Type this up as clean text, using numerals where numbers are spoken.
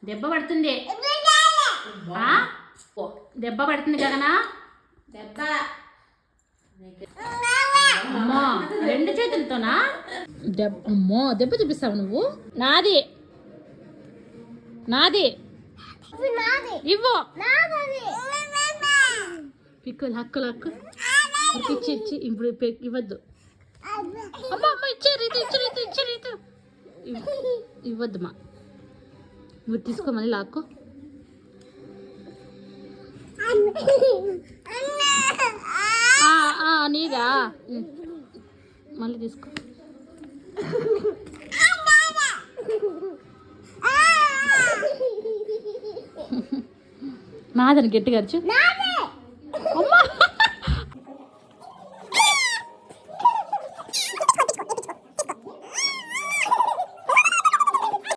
దెబ్బ పడుతుంది. దెబ్బ పడుతుంది గగనా. దెబ్బ అమ్మో, రెండు చేతులతోనా? అమ్మో, దెబ్బ చూపిస్తావు నువ్వు. నాది నాది ఇవ్వు. పిక్కులు హక్కులు హక్కు ఇచ్చి ఇచ్చి ఇప్పుడు ఇవ్వద్దు. అమ్మ అమ్మ ఇచ్చారు, ఇది ఇచ్చారు, ఇది ఇచ్చారు, ఇది ఇవ్వద్దుమా. నువ్వు తీసుకో, మళ్ళీ లాక్కో. నీదా, మళ్ళీ తీసుకో. నాదని గట్టిగా అరుచు.